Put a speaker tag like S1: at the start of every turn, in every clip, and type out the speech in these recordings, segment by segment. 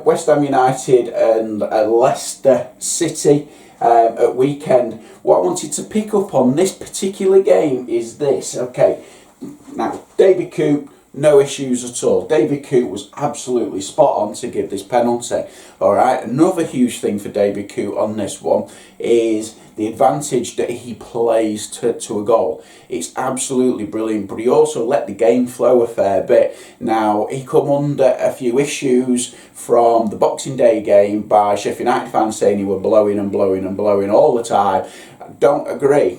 S1: West Ham United and Leicester City at weekend. What I wanted to pick up on this particular game is this. Okay, now David Coop, no issues at all. David Coop was absolutely spot on to give this penalty. Alright, another huge thing for David Coop on this one is the advantage that he plays to a goal. It's absolutely brilliant, but he also let the game flow a fair bit. Now, he come under a few issues from the Boxing Day game by Sheffield United fans saying he were blowing and blowing and blowing all the time. I don't agree.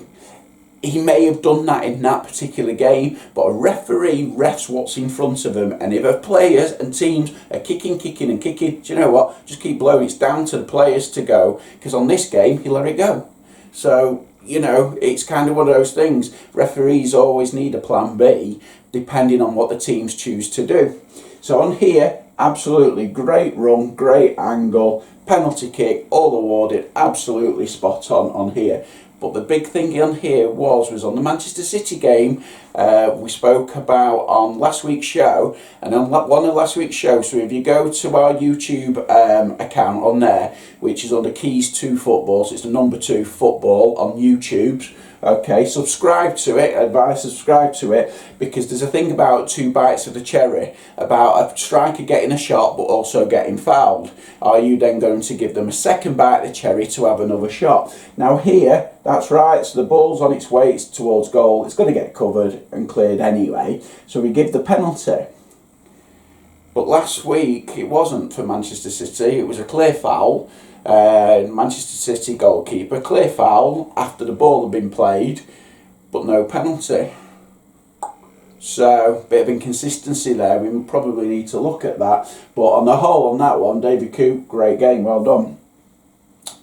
S1: He may have done that in that particular game, but a referee refs what's in front of him, and if players and teams are kicking, do you know what? Just keep blowing. It's down to the players to go, because on this game, he let it go. So, you know, it's kind of one of those things. Referees always need a plan B, depending on what the teams choose to do. So on here, absolutely great run, great angle, penalty kick, all awarded, absolutely spot on here. But the big thing on here was on the Manchester City game we spoke about on last week's show, and on one of last week's shows, so if you go to our YouTube account on there, which is under Keys 2 Football, so it's the number 2 football on YouTube. Okay, subscribe to it, advise subscribe to it, because there's a thing about 2 bites of the cherry, about a striker getting a shot but also getting fouled. Are you then going to give them a second bite of the cherry to have another shot? Now here, that's right, so the ball's on its way towards goal, it's going to get covered and cleared anyway, so we give the penalty. But last week it wasn't for Manchester City, it was a clear foul. Manchester City goalkeeper, clear foul after the ball had been played, but no penalty. So, bit of inconsistency there, we probably need to look at that. But on the whole, on that one, David Coop, great game, well done.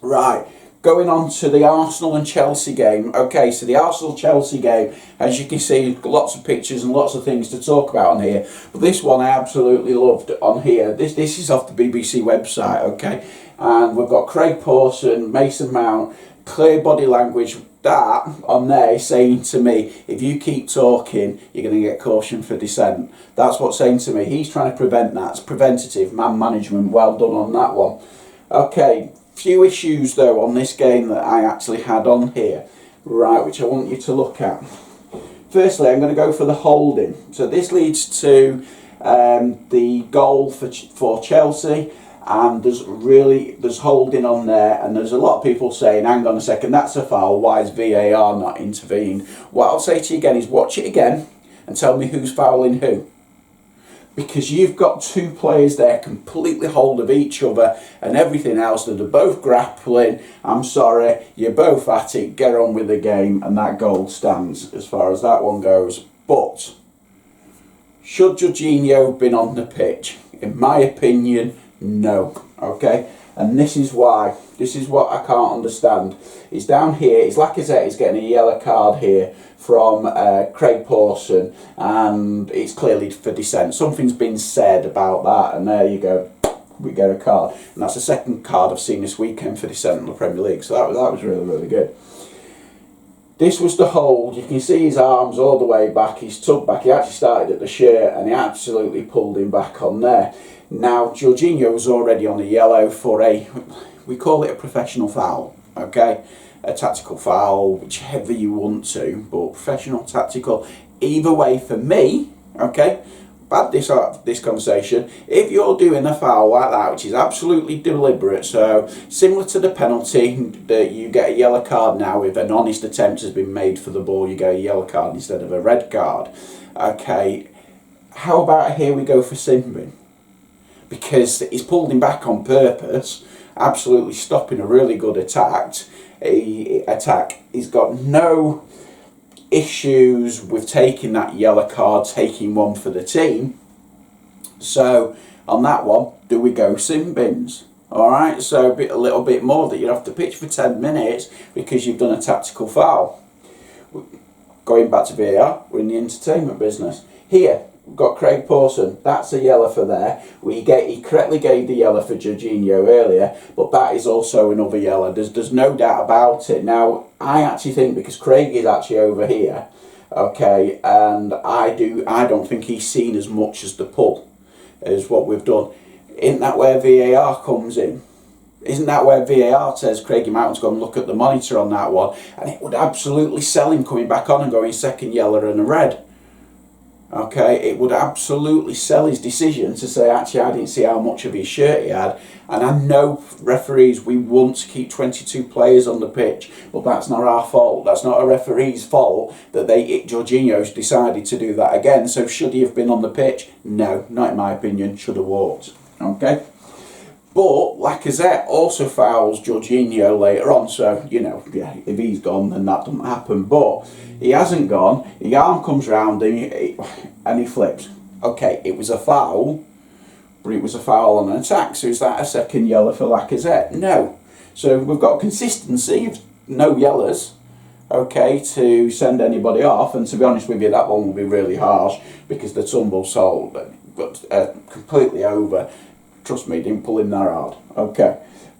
S1: Right, going on to the Arsenal and Chelsea game. Okay, so the Arsenal-Chelsea game, as you can see, lots of pictures and lots of things to talk about on here. But this one I absolutely loved on here. This is off the BBC website, okay? And we've got Craig Pawson, Mason Mount, clear body language. That on there saying to me, if you keep talking, you're going to get caution for dissent. That's what's saying to me. He's trying to prevent that. It's preventative man management. Well done on that one. Okay, few issues though on this game that I actually had on here, right, which I want you to look at. Firstly, I'm going to go for the holding. So this leads to the goal for Chelsea. And there's holding on there, and there's a lot of people saying, hang on a second, that's a foul, why is VAR not intervened? What I'll say to you again is watch it again and tell me who's fouling who. Because you've got 2 players there completely hold of each other and everything else, that are both grappling. I'm sorry, you're both at it, get on with the game, and that goal stands as far as that one goes. But should Jorginho have been on the pitch? In my opinion, no. Okay, and this is why. This is what I can't understand. It's down here. It's like I said, he's getting a yellow card here from Craig Pawson, and it's clearly for dissent. Something's been said about that, and there you go. We get a card, and that's the second card I've seen this weekend for dissent in the Premier League. So that was really good. This was the hold. You can see his arms all the way back. He's tugged back. He actually started at the shirt, and he absolutely pulled him back on there. Now, Jorginho was already on a yellow for we call it a professional foul, okay? A tactical foul, whichever you want to, but professional, tactical, either way for me, okay? Bad this conversation. If you're doing a foul like that, which is absolutely deliberate, so similar to the penalty that you get a yellow card now, if an honest attempt has been made for the ball, you get a yellow card instead of a red card, okay? How about here we go for sin bin? Because he's pulled him back on purpose, absolutely stopping a really good attack. He's got no issues with taking that yellow card, taking one for the team. So on that one, do we go sin bins? Alright, so a little bit more that you're off the pitch for 10 minutes because you've done a tactical foul. Going back to VAR, we're in the entertainment business. Here, we've got Craig Pawson, that's a yellow for there. He correctly gave the yellow for Jorginho earlier, but that is also another yellow. There's no doubt about it. Now, I actually think, because Craig is actually over here, okay, and I don't think he's seen as much as the pull as what we've done. Isn't that where VAR comes in? Isn't that where VAR says Craigie Mountain's going to look at the monitor on that one, and it would absolutely sell him coming back on and going second yellow and a red. Okay, it would absolutely sell his decision to say, actually, I didn't see how much of his shirt he had. And I know referees, we want to keep 22 players on the pitch, but that's not our fault. That's not a referee's fault that Jorginho's decided to do that again. So should he have been on the pitch? No, not in my opinion. Should have walked. Okay. But Lacazette also fouls Jorginho later on, so, you know, yeah, if he's gone, then that doesn't happen. But he hasn't gone, the arm comes round and he flips. Okay, it was a foul, but it was a foul on an attack, so is that a second yellow for Lacazette? No. So we've got consistency of no yellows, okay, to send anybody off, and to be honest with you, that one will be really harsh, because the tumble sold, completely over. Trust me, didn't pull him that hard. Okay.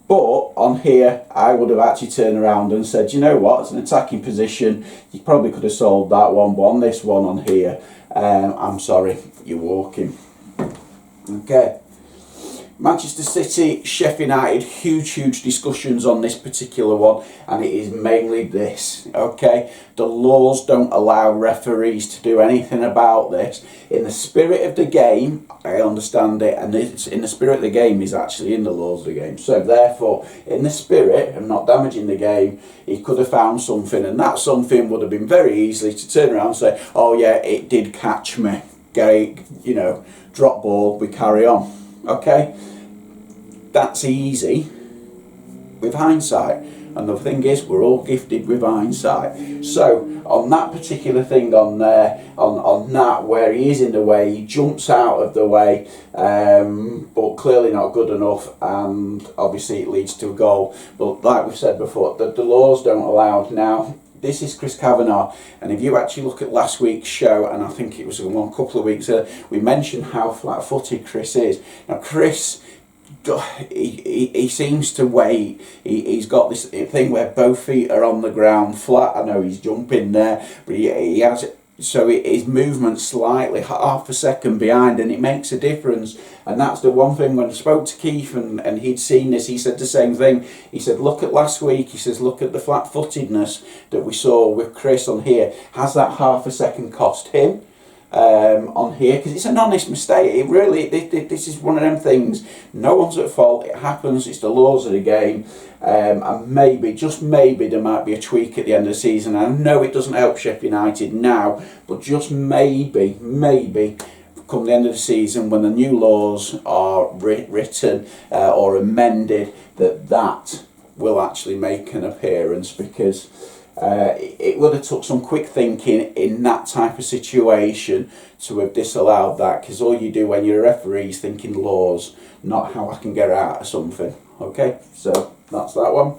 S1: But on here, I would have actually turned around and said, you know what, it's an attacking position. You probably could have sold that one, but on this one on here, I'm sorry, you're walking. Okay. Manchester City, Sheffield United, huge discussions on this particular one, and it is mainly this, okay? The laws don't allow referees to do anything about this. In the spirit of the game, I understand it, and it's in the spirit of the game is actually in the laws of the game. So therefore, in the spirit of not damaging the game, he could have found something, and that something would have been very easily to turn around and say, oh yeah, it did catch me, get, you know, drop ball, we carry on. Okay, that's easy with hindsight, and the thing is, we're all gifted with hindsight. So on that particular thing on there, on that where he is in the way, he jumps out of the way, but clearly not good enough, and obviously it leads to a goal. But like we've said before, the laws don't allow it now. This is Chris Kavanagh, and if you actually look at last week's show, and I think it was a couple of weeks ago, we mentioned how flat-footed Chris is. Now Chris, he seems to wait. He's got this thing where both feet are on the ground flat. I know he's jumping there, but he has, so his movement's slightly half a second behind, and it makes a difference. And that's the one thing, when I spoke to Keith and he'd seen this, he said the same thing. He said, look at last week, he says, look at the flat-footedness that we saw with Chris on here. Has that half a second cost him on here? Because it's an honest mistake. It really, this is one of them things, no one's at fault, it happens, it's the laws of the game. And maybe, just maybe, there might be a tweak at the end of the season. I know it doesn't help Sheffield United now, but just maybe, come the end of the season, when the new laws are written or amended, that will actually make an appearance, because it would have took some quick thinking in that type of situation to have disallowed that, because all you do when you're a referee is thinking laws, not how I can get out of something. Okay, so that's that one.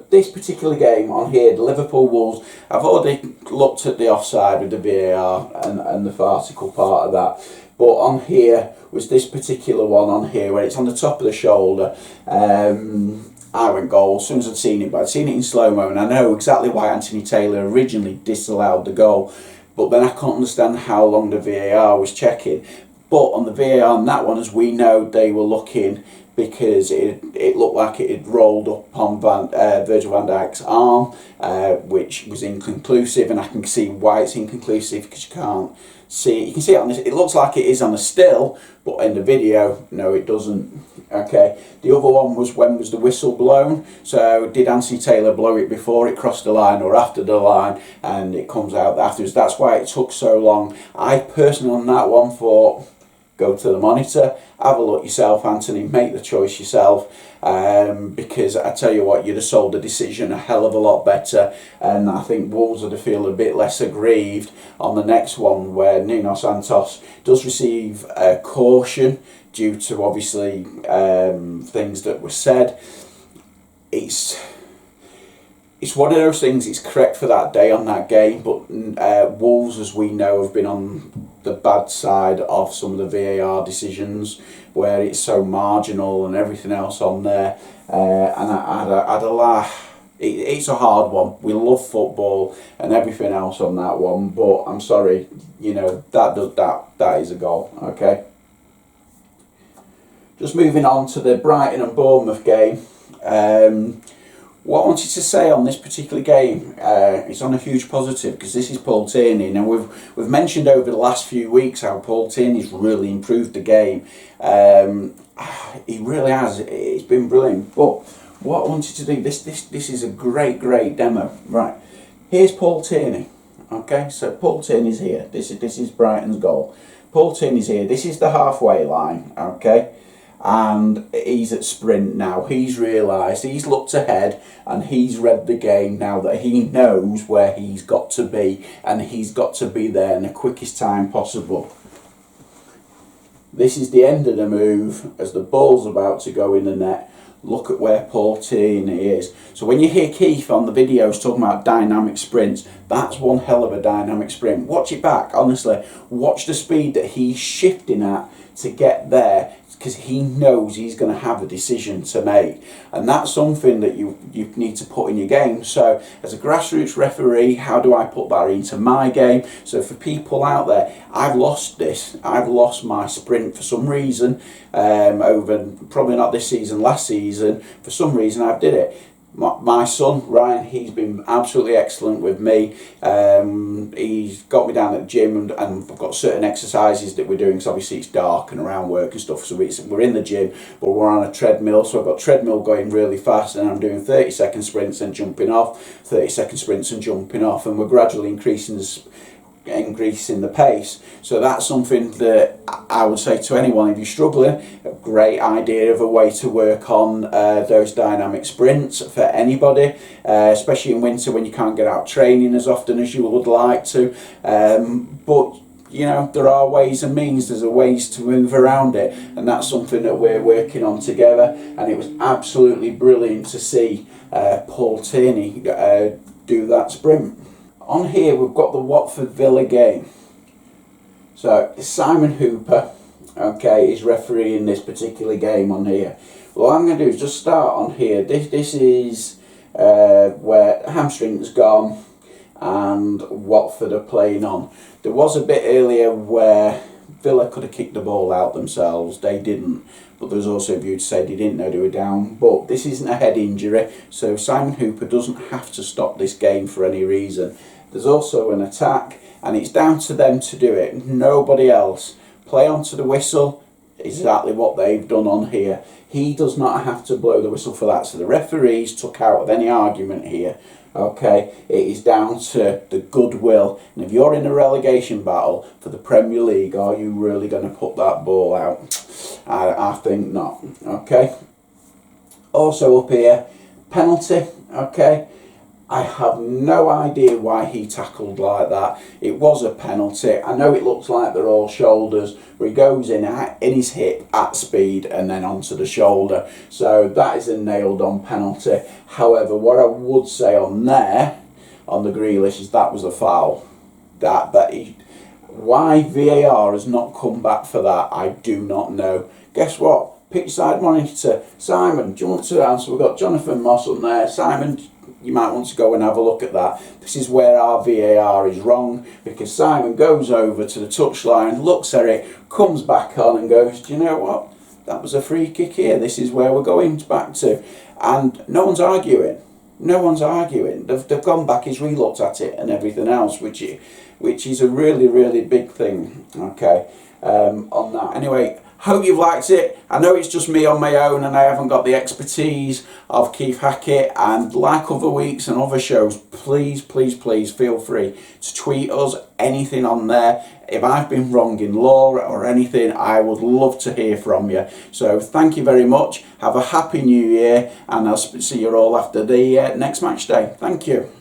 S1: This particular game on here, the Liverpool Wolves, I've already looked at the offside with the VAR and the farcical part of that, but on here was this particular one on here where it's on the top of the shoulder. I went goal as soon as I'd seen it, but I'd seen it in slow-mo, and I know exactly why Anthony Taylor originally disallowed the goal, but then I couldn't understand how long the VAR was checking. But on the VAR on that one, as we know, they were looking, because it looked like it had rolled up on Virgil van Dijk's arm, which was inconclusive, and I can see why it's inconclusive, because you can't see it. You can see it on this, it looks like it is on a still, but in the video, no, it doesn't. Okay, the other one was, when was the whistle blown? So did Anthony Taylor blow it before it crossed the line or after the line, and it comes out afterwards? That's why it took so long. I personally on that one thought, go to the monitor, have a look yourself, Anthony, make the choice yourself, because I tell you what, you'd have sold the decision a hell of a lot better, and I think Wolves would have feel a bit less aggrieved on the next one, where Nuno Santos does receive a caution due to obviously things that were said. It's one of those things, it's correct for that day on that game, but Wolves, as we know, have been on the bad side of some of the VAR decisions, where it's so marginal and everything else on there, and I'd a laugh. It's a hard one. We love football and everything else on that one, but I'm sorry, you know, that is a goal. Okay. just moving on to the Brighton and Bournemouth game. What I wanted to say on this particular game is on a huge positive, because this is Paul Tierney. Now we've mentioned over the last few weeks how Paul Tierney's really improved the game. He really has. It's been brilliant. But what I wanted to do, this is a great demo. Right, here's Paul Tierney. Okay, so Paul Tierney's here. This is Brighton's goal. Paul Tierney's here. This is the halfway line. Okay. And he's at sprint now. He's realised, he's looked ahead, and he's read the game now that he knows where he's got to be, and he's got to be there in the quickest time possible. This is the end of the move as the ball's about to go in the net. Look at where Paul Tierney is. So when you hear Keith on the videos talking about dynamic sprints, that's one hell of a dynamic sprint. Watch it back, honestly. Watch the speed that he's shifting at to get there, because he knows he's going to have a decision to make, and that's something that you need to put in your game. So as a grassroots referee, how do I put that into my game? So for people out there, I've lost my sprint for some reason, over, probably not this season, last season, for some reason I did it. My son Ryan, he's been absolutely excellent with me. He's got me down at the gym, and I've got certain exercises that we're doing, because obviously it's dark and around work and stuff, so we're in the gym, but we're on a treadmill. So I've got treadmill going really fast, and I'm doing 30-second sprints and jumping off, 30-second sprints and jumping off, and we're gradually increasing the pace. So that's something that I would say to anyone, if you're struggling, a great idea of a way to work on those dynamic sprints for anybody, especially in winter when you can't get out training as often as you would like to. But you know, there are ways and means, there's ways to move around it, and that's something that we're working on together. And it was absolutely brilliant to see Paul Tierney do that sprint. On here we've got the Watford Villa game. So Simon Hooper, okay, is refereeing this particular game on here. What I'm going to do is just start on here. This is where hamstring's gone and Watford are playing on. There was a bit earlier where Villa could have kicked the ball out themselves. They didn't. But there's also a view to say they didn't know they were down. But this isn't a head injury, so Simon Hooper doesn't have to stop this game for any reason. There's also an attack, and it's down to them to do it, nobody else. Play onto the whistle, exactly what they've done on here. He does not have to blow the whistle for that, so the referees took out of any argument here. Okay, it is down to the goodwill, and if you're in a relegation battle for the Premier League, are you really going to put that ball out? I think not. Okay, also up here, penalty. Okay, I have no idea why he tackled like that. It was a penalty. I know it looks like they're all shoulders, but he goes in his hip at speed and then onto the shoulder. So that is a nailed on penalty. However, what I would say on there, on the Grealish, is that was a foul. Why VAR has not come back for that, I do not know. Guess what? Pitch side monitor. Simon, do you want to answer? We've got Jonathan Moss on there. Simon, you might want to go and have a look at that. This is where our VAR is wrong, because Simon goes over to the touchline, looks at it, comes back on and goes, do you know what? That was a free kick here. This is where we're going back to. And no one's arguing. No one's arguing. They've gone back, he's re-looked at it and everything else, which is a really big thing, okay, on that. Anyway, hope you've liked it. I know it's just me on my own and I haven't got the expertise of Keith Hackett, and like other weeks and other shows, please feel free to tweet us anything on there. If I've been wrong in law or anything, I would love to hear from you. So thank you very much. Have a happy new year, and I'll see you all after the next match day. Thank you.